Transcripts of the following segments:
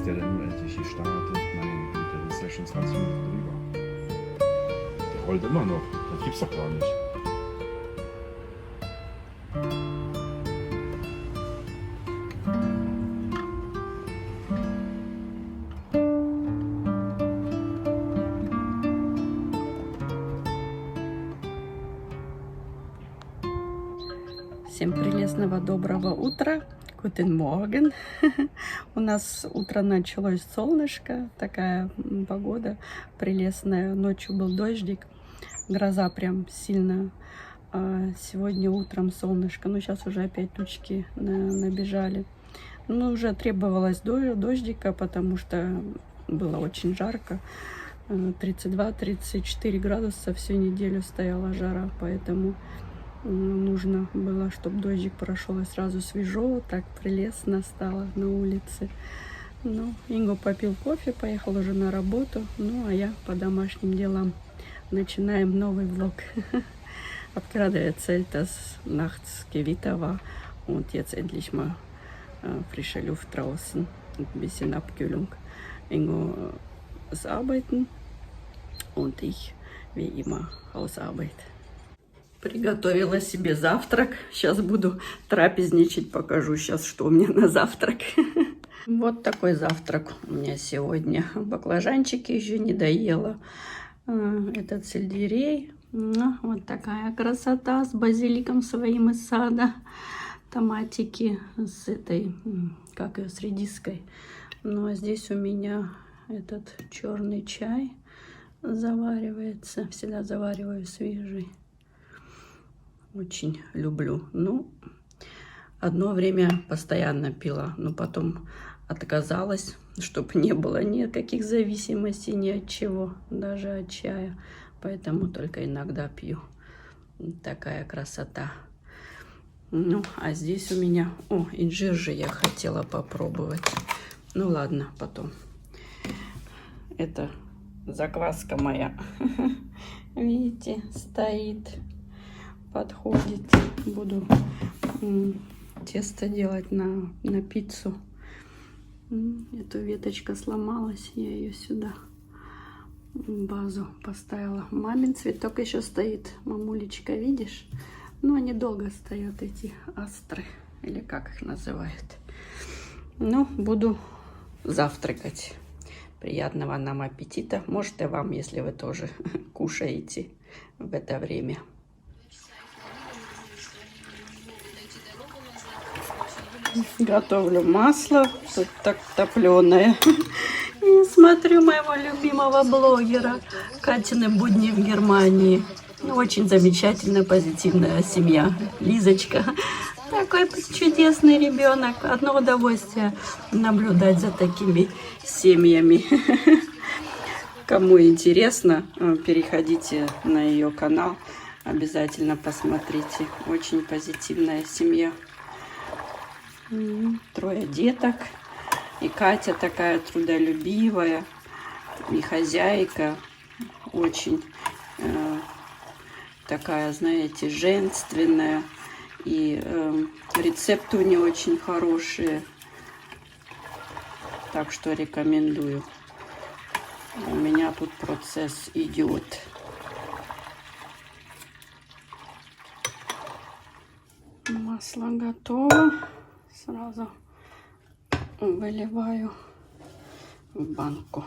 der dann nur endlich gestartet? Meine Güte, das ist ja schon 20 Minuten drüber. Der rollt immer noch. Das gibt's doch gar nicht. Всем прелестного доброго утра. Guten Morgen. У нас утро началось солнышко, такая погода прелестная. Ночью был дождик, гроза прям сильно. А сегодня утром солнышко. Ну, сейчас уже опять тучки набежали. Ну, уже требовалось дождика, потому что было очень жарко. 32-34 градуса всю неделю стояла жара, поэтому нужно было, чтобы дождик прошел, и сразу свежо, так прелестно стало на улице. Ну, Инго попил кофе, поехал уже на работу, ну, а я по домашним делам. Начинаем новый влог. Hab gerade erzählt, dass nachts Gewitter war und jetzt endlich mal frische Luft draußen und ein bisschen Abkühlung. Ingo ist arbeiten und ich, wie immer, Hausarbeit. Приготовила себе завтрак. Сейчас буду трапезничать. Покажу сейчас, что у меня на завтрак. Вот такой завтрак у меня сегодня. Баклажанчики еще не доела. Этот сельдерей. Вот такая красота с базиликом своим из сада. Томатики с этой, как ее, с редиской. Ну а здесь у меня этот черный чай заваривается. Всегда завариваю свежий. Очень люблю. Ну, одно время постоянно пила, но потом отказалась, чтобы не было никаких зависимостей ни от чего, даже от чая. Поэтому только иногда пью. Такая красота. Ну, а здесь у меня... О, инжир же я хотела попробовать. Ну, ладно, потом. Это закваска моя. Видите, стоит. Подходит. Буду тесто делать на пиццу. Эта веточка сломалась, я ее сюда в базу поставила. Мамин цветок еще стоит. Мамулечка, видишь? Ну, они долго стоят, эти астры, или как их называют. Ну, буду завтракать. Приятного нам аппетита. Может, и вам, если вы тоже кушаете в это время. Готовлю масло, тут так топленое. И смотрю моего любимого блогера Катины будни в Германии. Очень замечательная, позитивная семья. Лизочка. Такой чудесный ребенок. Одно удовольствие наблюдать за такими семьями. Кому интересно, переходите на ее канал. Обязательно посмотрите. Очень позитивная семья. 3 деток. И Катя такая трудолюбивая. И хозяйка. Очень такая, знаете, женственная. И рецепты у нее очень хорошие. Так что рекомендую. У меня тут процесс идет. Масло готово. Сразу выливаю в банку.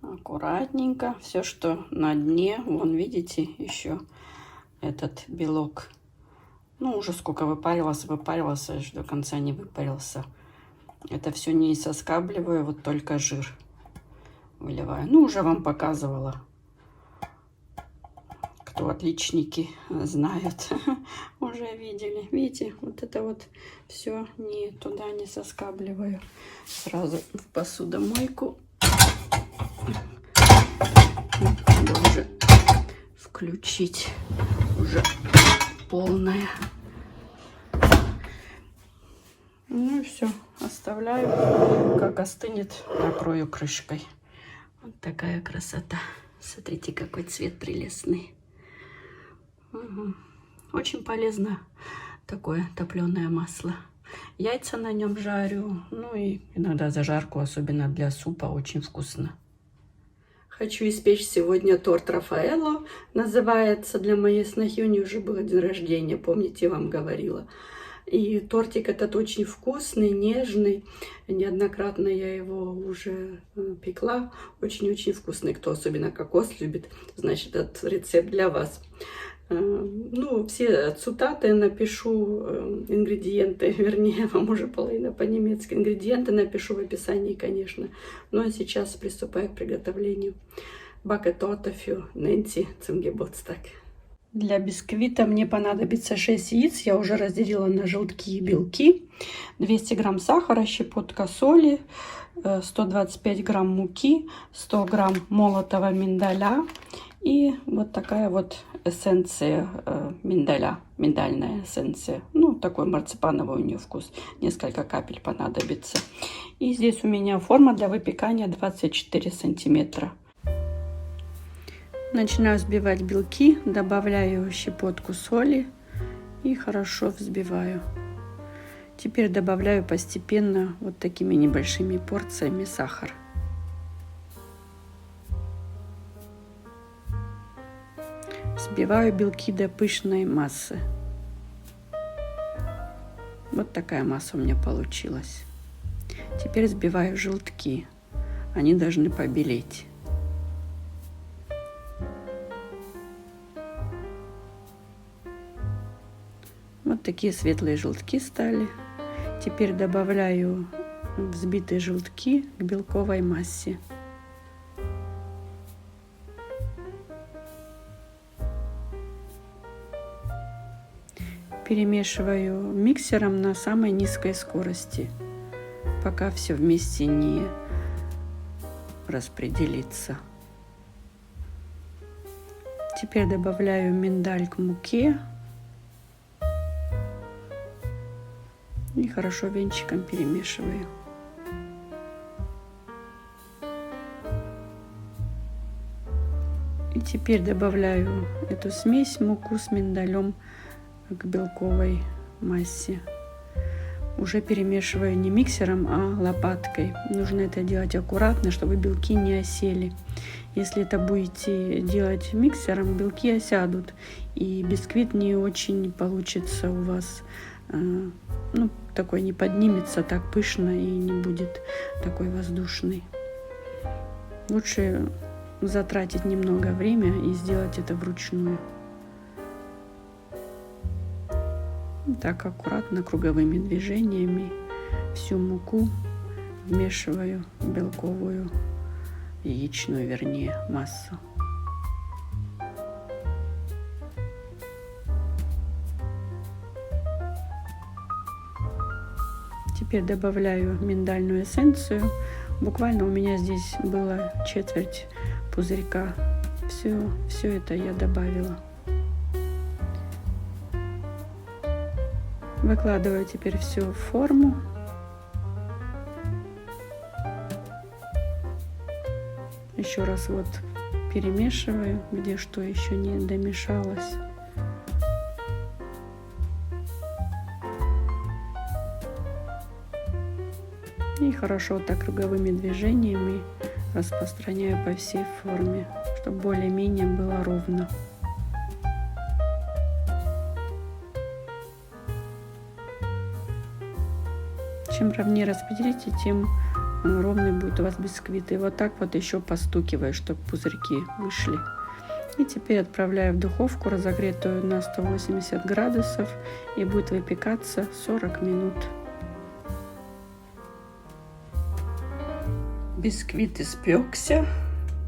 Аккуратненько. Все, что на дне. Вон, видите, еще этот белок. Ну, уже сколько выпарился, аж до конца не выпарился. Это все не соскабливаю, вот только жир выливаю. Ну, уже вам показывала. Кто отличники знают, уже видели. Видите, вот это вот все не туда не соскабливаю. Сразу в посудомойку. Надо уже включить. Уже полная. Ну и все. Оставляю. Как остынет, накрою крышкой. Вот такая красота. Смотрите, какой цвет прелестный. Угу. Очень полезно такое топленое масло. Яйца на нем жарю. Ну и иногда зажарку, особенно для супа, очень вкусно. Хочу испечь сегодня торт Рафаэлло. Называется, для моей снохи. У нее уже был день рождения, помните, я вам говорила. И тортик этот очень вкусный, нежный. Неоднократно я его уже пекла. Очень-очень вкусный. Кто особенно кокос любит, значит, этот рецепт для вас. Ну, все цитаты напишу, ингредиенты, вернее, вам уже половина по-немецки. Ингредиенты напишу в описании, конечно. Ну, а сейчас приступаю к приготовлению бакке-торта für Nancy zum Geburtstag. Для бисквита мне понадобится 6 яиц. Я уже разделила на желтки и белки. 200 грамм сахара, щепотка соли, 125 грамм муки, 100 грамм молотого миндаля. И вот такая вот эссенция миндаля, миндальная эссенция. Ну, такой марципановый у нее вкус. Несколько капель понадобится. И здесь у меня форма для выпекания 24 сантиметра. Начинаю взбивать белки, добавляю щепотку соли и хорошо взбиваю. Теперь добавляю постепенно вот такими небольшими порциями сахар. Взбиваю белки до пышной массы. Вот такая масса у меня получилась. Теперь взбиваю желтки. Они должны побелеть. Вот такие светлые желтки стали. Теперь добавляю взбитые желтки к белковой массе. Перемешиваю миксером на самой низкой скорости, пока все вместе не распределится. Теперь добавляю миндаль к муке и хорошо венчиком перемешиваю. И теперь добавляю эту смесь, муку с миндалем, к белковой массе. Уже перемешиваю не миксером, а лопаткой. Нужно это делать аккуратно, чтобы белки не осели. Если это будете делать миксером, белки осядут, и бисквит не очень получится у вас, ну, такой не поднимется так пышно и не будет такой воздушный. Лучше затратить немного времени и сделать это вручную. Так аккуратно, круговыми движениями всю муку вмешиваю в белковую, яичную, вернее, массу. Теперь добавляю миндальную эссенцию. Буквально у меня здесь было четверть пузырька. Все это я добавила. Выкладываю теперь все в форму. Еще раз вот перемешиваю, где что еще не домешалось. И хорошо так круговыми движениями распространяю по всей форме, чтобы более-менее было ровно. Чем ровнее распределите, тем ровный будет у вас бисквит. И вот так вот еще постукиваю, чтобы пузырьки вышли. И теперь отправляю в духовку, разогретую на 180 градусов, и будет выпекаться 40 минут. Бисквит испекся.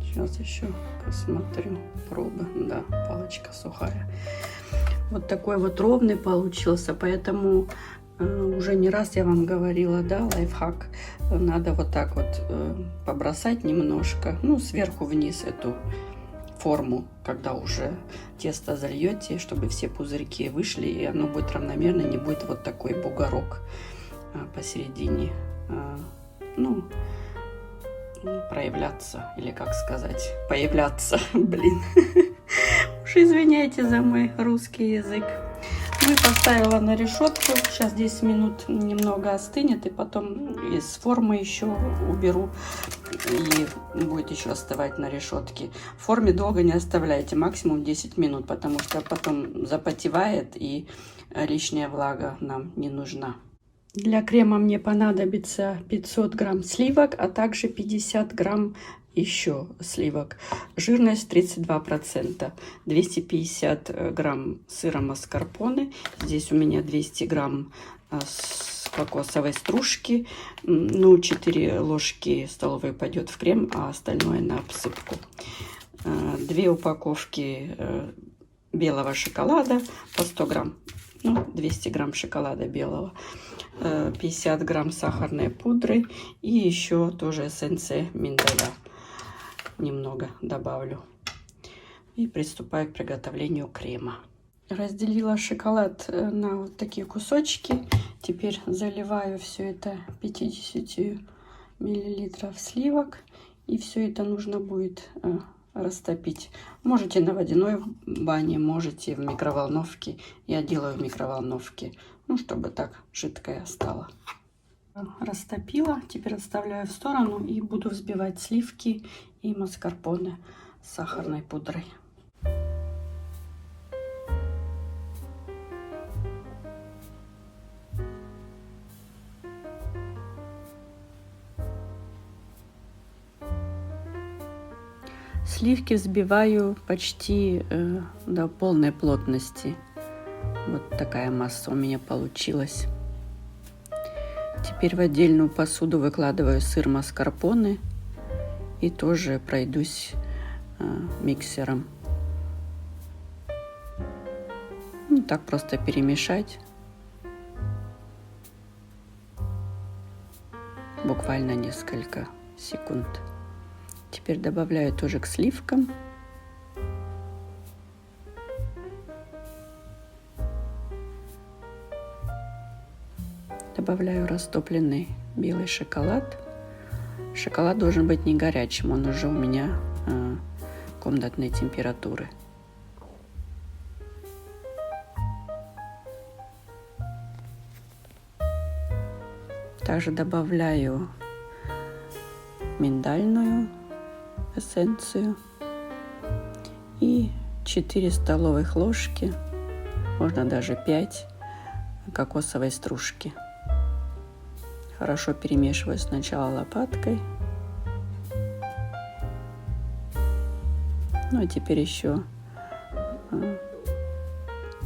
Сейчас еще посмотрю пробы. Да, палочка сухая. Вот такой вот ровный получился, поэтому уже не раз я вам говорила, да, лайфхак. Надо вот так вот побросать немножко, ну, сверху вниз эту форму, когда уже тесто зальете, чтобы все пузырьки вышли, и оно будет равномерно, не будет вот такой бугорок посередине, ну, проявляться, или как сказать, появляться, блин, уже Уж извиняйте за мой русский язык. Ну и поставила на решетку. Сейчас 10 минут немного остынет, и потом из формы еще уберу, и будет еще остывать на решетке. В форме долго не оставляйте, максимум 10 минут, потому что потом запотевает, и лишняя влага нам не нужна. Для крема мне понадобится 500 грамм сливок, а также 50 грамм еще сливок. Жирность 32%. 250 грамм сыра маскарпоне. Здесь у меня 200 грамм кокосовой стружки. Ну, 4 ложки столовые пойдет в крем, а остальное на обсыпку. 2 упаковки белого шоколада по 100 грамм. Ну, 200 грамм шоколада белого. 50 грамм сахарной пудры. И еще тоже эссенция миндаля. Немного добавлю. И приступаю к приготовлению крема. Разделила шоколад на вот такие кусочки. Теперь заливаю все это 50 миллилитров сливок. И все это нужно будет растопить. Можете на водяной бане, можете в микроволновке. Я делаю в микроволновке, ну, чтобы так жидкое стало. Растопила, теперь отставляю в сторону и буду взбивать сливки и маскарпоне с сахарной пудрой. Сливки взбиваю почти до полной плотности. Вот такая масса у меня получилась. Теперь в отдельную посуду выкладываю сыр маскарпоне и тоже пройдусь миксером. Ну, так просто перемешать. Буквально несколько секунд. Теперь добавляю тоже к сливкам. Добавляю растопленный белый шоколад. Шоколад должен быть не горячим, он уже у меня комнатной температуры. Также добавляю миндальную эссенцию и 4 столовых ложки, можно даже 5, кокосовой стружки. Хорошо перемешиваю сначала лопаткой. Ну а теперь еще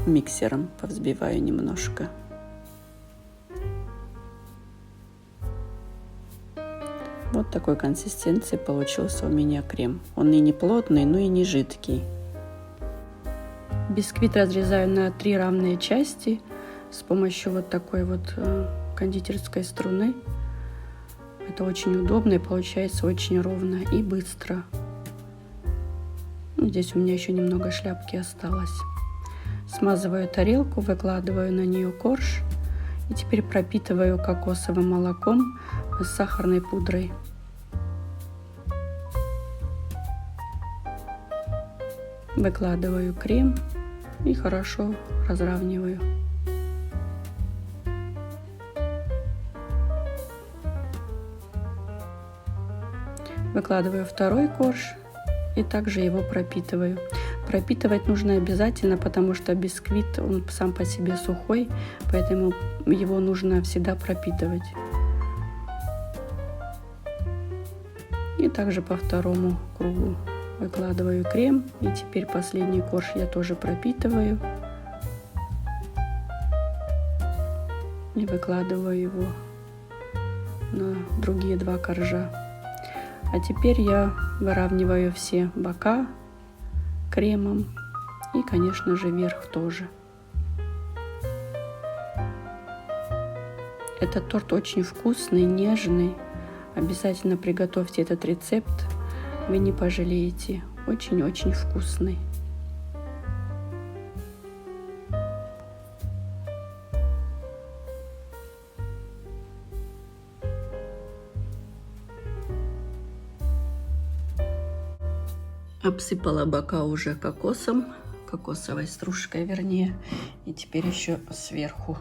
миксером повзбиваю немножко. Вот такой консистенции получился у меня крем. Он и не плотный, но и не жидкий. Бисквит разрезаю на 3 равные части с помощью вот такой вот кондитерской струны. Это очень удобно и получается очень ровно и быстро. Здесь у меня еще немного шляпки осталось. Смазываю тарелку, выкладываю на нее корж и теперь пропитываю кокосовым молоком с сахарной пудрой. Выкладываю крем и хорошо разравниваю. Выкладываю второй корж и также его пропитываю. Пропитывать нужно обязательно, потому что бисквит, он сам по себе сухой, поэтому его нужно всегда пропитывать. И также по второму кругу выкладываю крем. И теперь последний корж я тоже пропитываю. И выкладываю его на другие 2 коржа. А теперь я выравниваю все бока кремом и, конечно же, верх тоже. Этот торт очень вкусный, нежный. Обязательно приготовьте этот рецепт, вы не пожалеете. Очень-очень вкусный. Обсыпала бока уже кокосом, кокосовой стружкой, вернее. И теперь еще сверху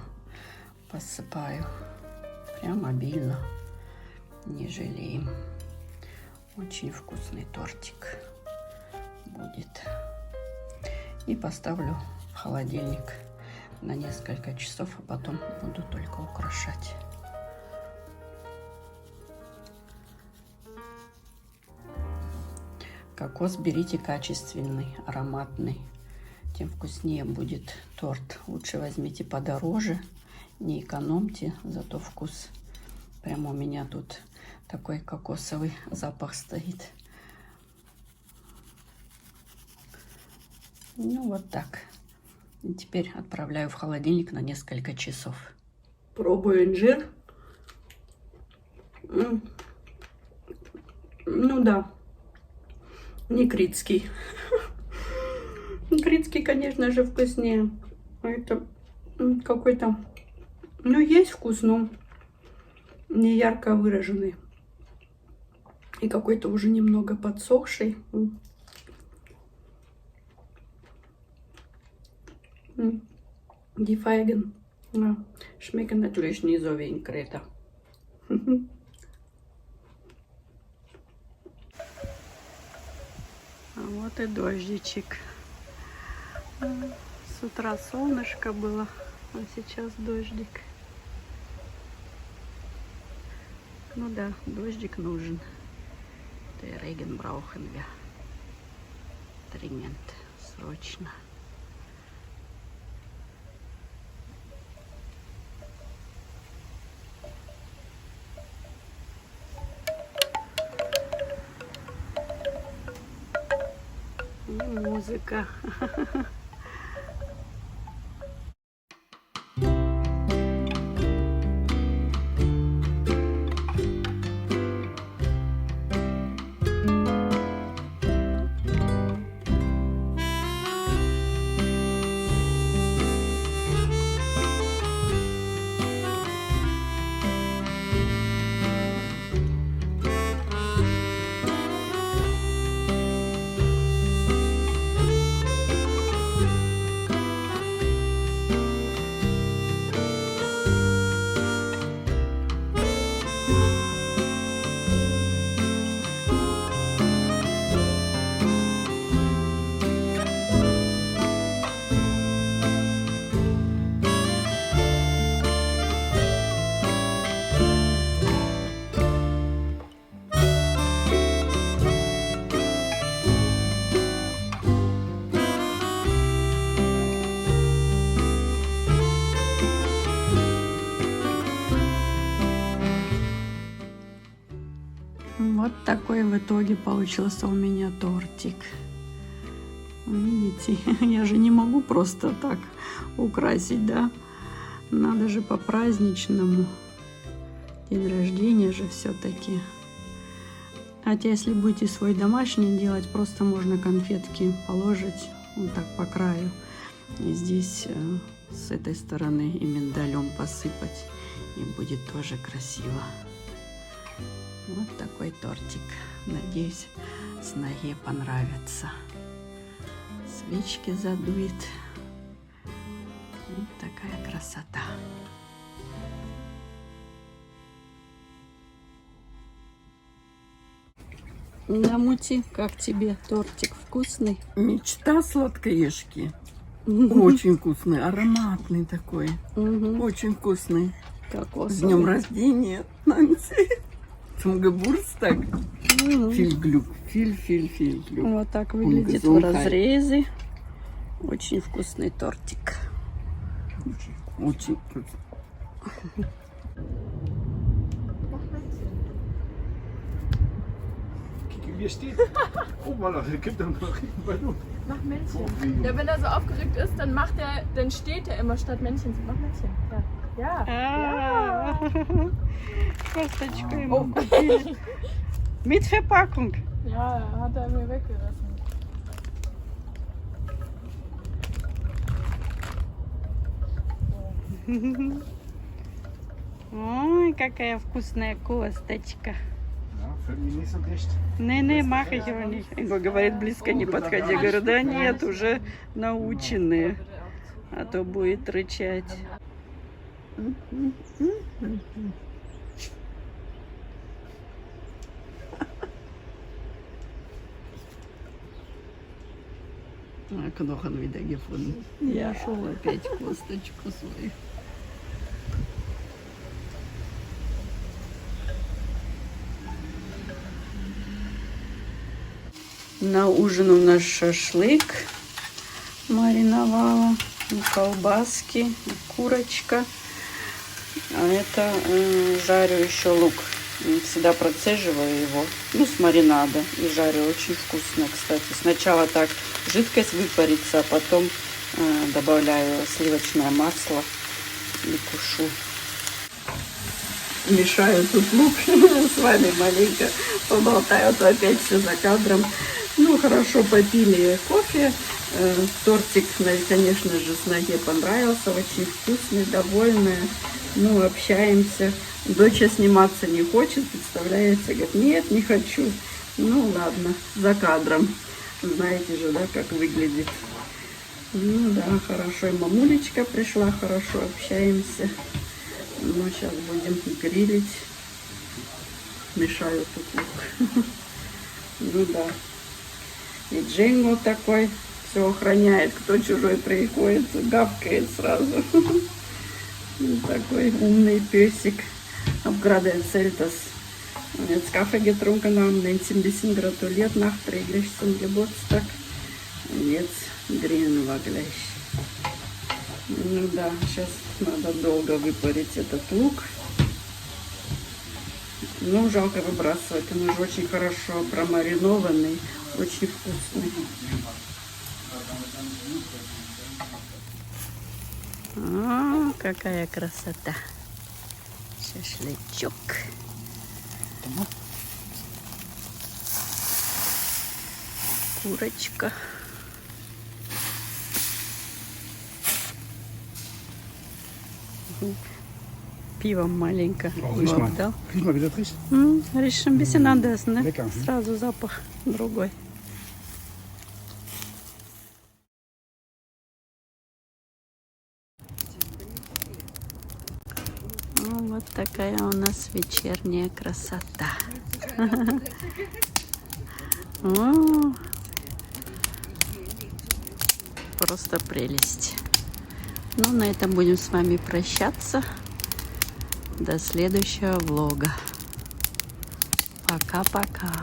посыпаю. Прям обильно. Не жалеем. Очень вкусный тортик будет. И поставлю в холодильник на несколько часов, а потом буду только украшать. Кокос берите качественный, ароматный. Тем вкуснее будет торт. Лучше возьмите подороже, не экономьте, зато вкус. Прямо у меня тут такой кокосовый запах стоит. Ну вот так. И теперь отправляю в холодильник на несколько часов. Пробую инжир. Ну да. Не критский. Критский, конечно же, вкуснее. А это какой-то... Ну, есть вкус, но не ярко выраженный. И какой-то уже немного подсохший. Die Feigen schmecken natürlich nie so wie in Kreta. А вот и дождичек. С утра солнышко было, а сейчас дождик. Ну да, дождик нужен. Den Regen brauchen wir. Dringend, срочно. И музыка. Вот такой в итоге получился у меня тортик. Видите, я же не могу просто так украсить, да? Надо же по-праздничному. День рождения же все-таки. Хотя если будете свой домашний делать, просто можно конфетки положить вот так по краю. И здесь с этой стороны и миндалем посыпать. И будет тоже красиво. Вот такой тортик. Надеюсь, сноге понравится. Свечки задует. Вот такая красота. Намути, как тебе тортик вкусный? Мечта сладкоежки. Очень вкусный, ароматный такой. Очень вкусный. С днем рождения, Нанси. Zum Geburtstag. Viel Glück. Viel Glück. Вот так выглядит в разрезе. Очень вкусный тортик. Очень вкусный. Hier steht. Oh Mann, der gibt dann noch einen Ballon. Mach Männchen. Ja, wenn er so aufgeregt ist, dann dann steht er immer statt Männchen. Mach Männchen. Ja. Ja. Косточку ему купили. Mit Verpackung. Ja, hat er mir weggerissen. Ой, какая вкусная косточка. Ja, fällt mir nicht so dicht. Не, mache ich aber nicht. Инго говорит, близко не подходи. Я говорю, да нет, уже наученные. А то будет рычать. Knochen wieder gefunden. Ja, schon опять косточку свою. На ужин у нас шашлык мариновала, колбаски, курочка. А это жарю еще лук. Всегда процеживаю его, ну, с маринада. И жарю. Очень вкусно, кстати. Сначала так жидкость выпарится, а потом добавляю сливочное масло и тушу. Мешаю тут лук. С вами маленько поболтаю, то опять все за кадром. Ну, хорошо попили кофе. Тортик, конечно же, с ноги понравился. Очень вкусный, довольный. Ну, общаемся. Доча сниматься не хочет, представляете? Говорит, нет, не хочу. Ну, ладно, за кадром. Знаете же, да, как выглядит. Ну, да, хорошо. И мамулечка пришла, хорошо общаемся. Ну, сейчас будем грилить. Мешаю тут лук. Ну, да. И Джинго такой все охраняет. Кто чужой приходит, гавкает сразу. Такой умный песик. Upgradeert Zeltas. Und jetzt Kaffee getrunken haben, 19 bisschen gratuliert nachträglich zum Geburtstag. Und jetzt grillen wir gleich. Ну да, сейчас надо долго выпарить этот лук. Ну, жалко выбрасывать, он уже очень хорошо промаринованный, очень вкусный. О, какая красота! Шашлычок. Курочка. Пивом маленько. Riech mal. Да? Riech mal, wie das riecht. Речь ein bisschen anders, ne? Lecker. Сразу запах другой. Ну, вот такая у нас вечерняя красота. О, просто прелесть. Ну, на этом будем с вами прощаться. До следующего влога. Пока-пока.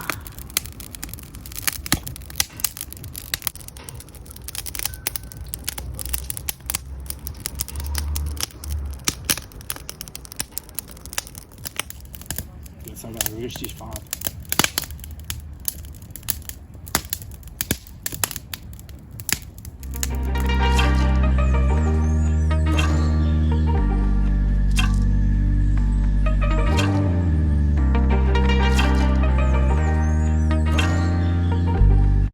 Jetzt hat er richtig Fahrt.